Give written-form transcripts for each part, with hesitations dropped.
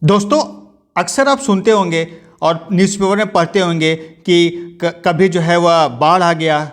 दोस्तों, अक्सर आप सुनते होंगे और न्यूज़पेपर में पढ़ते होंगे कि कभी जो है वह बाढ़ आ गया,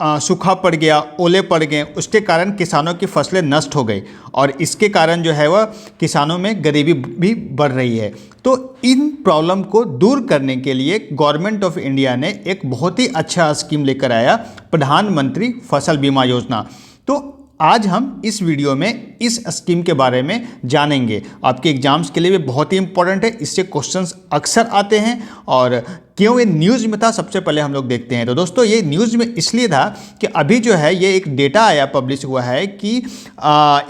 सूखा पड़ गया, ओले पड़ गए, उसके कारण किसानों की फसलें नष्ट हो गई और इसके कारण जो है वह किसानों में गरीबी भी बढ़ रही है। तो इन प्रॉब्लम को दूर करने के लिए गवर्नमेंट ऑफ इंडिया ने एक बहुत ही अच्छा स्कीम लेकर आया, प्रधानमंत्री फसल बीमा योजना। तो आज हम इस वीडियो में इस स्कीम के बारे में जानेंगे। आपके एग्जाम्स के लिए भी बहुत ही इंपॉर्टेंट है, इससे क्वेश्चंस अक्सर आते हैं और क्यों ये न्यूज़ में था सबसे पहले हम लोग देखते हैं। तो दोस्तों, ये न्यूज़ में इसलिए था कि अभी जो है ये एक डेटा आया, पब्लिश हुआ है कि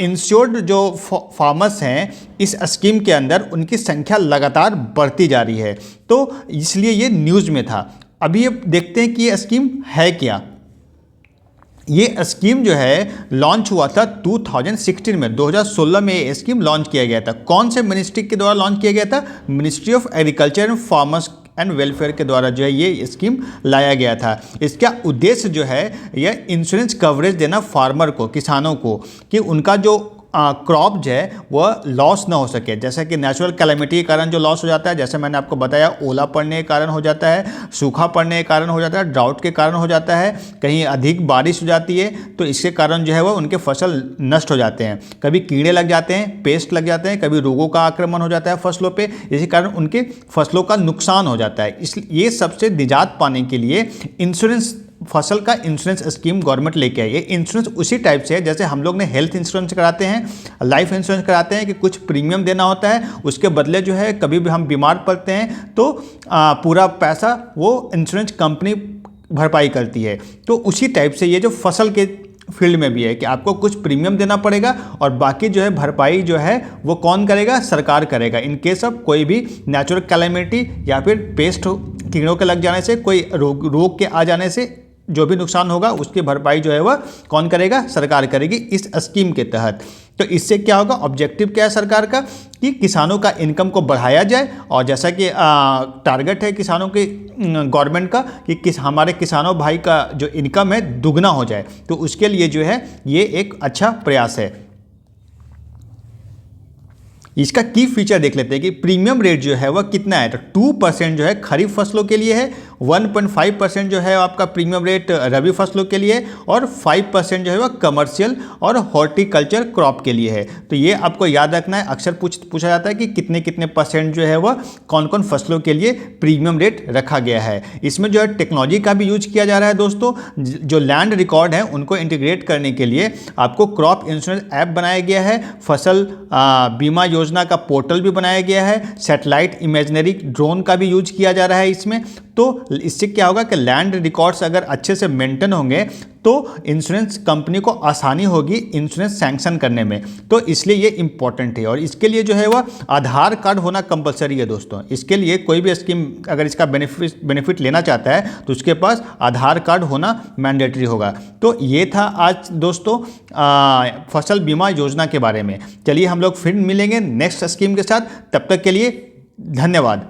इंश्योर्ड जो फार्मर्स हैं इस स्कीम के अंदर उनकी संख्या लगातार बढ़ती जा रही है, तो इसलिए ये न्यूज़ में था। अभी अब देखते हैं कि ये स्कीम है क्या। ये स्कीम जो है लॉन्च हुआ था 2016 में, 2016 में ये स्कीम लॉन्च किया गया था। कौन से मिनिस्ट्री के द्वारा लॉन्च किया गया था? Ministry of agriculture and farmers and welfare के द्वारा जो है ये स्कीम लाया गया था। इसका उद्देश्य जो है यह इंश्योरेंस कवरेज देना फार्मर को, किसानों को, कि उनका जो क्रॉप जो है वह लॉस ना हो सके। जैसा कि नेचुरल कैलेमिटी के कारण जो लॉस हो जाता है, जैसे मैंने आपको बताया, ओला पड़ने के कारण हो जाता है, सूखा पड़ने के कारण हो जाता है, ड्राउट के कारण हो जाता है, कहीं अधिक बारिश हो जाती है तो इसके कारण जो है वह उनके फसल नष्ट हो जाते हैं। कभी कीड़े लग जाते हैं, पेस्ट लग जाते हैं, कभी रोगों का आक्रमण हो जाता है फसलों पे, इसी कारण उनके फसलों का नुकसान हो जाता है। इसलिए ये सबसे निजात पाने के लिए इंश्योरेंस, फसल का इंश्योरेंस स्कीम गवर्नमेंट लेके आई। ये इंश्योरेंस उसी टाइप से है जैसे हम लोग ने हेल्थ इंश्योरेंस कराते हैं, लाइफ इंश्योरेंस कराते हैं कि कुछ प्रीमियम देना होता है, उसके बदले जो है कभी भी हम बीमार पड़ते हैं तो पूरा पैसा वो इंश्योरेंस कंपनी भरपाई करती है। तो उसी टाइप से ये जो फसल के फील्ड में भी है कि आपको कुछ प्रीमियम देना पड़ेगा और बाकी जो है भरपाई जो है वो कौन करेगा? सरकार करेगा। इन केस ऑफ कोई भी नेचुरल कैलेमिटी या फिर पेस्ट कीड़ों के लग जाने से, कोई रोग के आ जाने से जो भी नुकसान होगा उसकी भरपाई जो है वह कौन करेगा? सरकार करेगी इस स्कीम के तहत। तो इससे क्या होगा? ऑब्जेक्टिव क्या है सरकार का? कि किसानों का इनकम को बढ़ाया जाए और जैसा कि टारगेट है किसानों के गवर्नमेंट का कि हमारे किसानों भाई का जो इनकम है दुगना हो जाए, तो उसके लिए जो है ये एक अच्छा प्रयास है। इसका की फीचर देख लेते हैं कि प्रीमियम रेट जो है वह कितना है। तो 2% जो है खरीफ फसलों के लिए है, 1.5% जो है आपका प्रीमियम रेट रबी फसलों के लिए और 5% जो है वह कमर्शियल और हॉर्टिकल्चर क्रॉप के लिए है। तो ये आपको याद रखना है। अक्सर पूछा जाता है कि कितने कितने परसेंट जो है वह कौन कौन फसलों के लिए प्रीमियम रेट रखा गया है। इसमें जो है टेक्नोलॉजी का भी यूज किया जा रहा है दोस्तों। जो लैंड रिकॉर्ड है उनको इंटीग्रेट करने के लिए आपको क्रॉप इंश्योरेंस ऐप बनाया गया है, फसल बीमा योजना का पोर्टल भी बनाया गया है, सैटेलाइट इमेजिनरी ड्रोन का भी यूज किया जा रहा है इसमें। तो इससे क्या होगा कि लैंड रिकॉर्ड्स अगर अच्छे से मेंटेन होंगे तो इंश्योरेंस कंपनी को आसानी होगी इंश्योरेंस सैंक्शन करने में। तो इसलिए ये इंपॉर्टेंट है और इसके लिए जो है वह आधार कार्ड होना कंपलसरी है दोस्तों। इसके लिए कोई भी स्कीम अगर इसका बेनिफिट लेना चाहता है तो उसके पास आधार कार्ड होना मैंडेटरी होगा। तो ये था आज दोस्तों फसल बीमा योजना के बारे में। चलिए हम लोग फिर मिलेंगे नेक्स्ट स्कीम के साथ, तब तक के लिए धन्यवाद।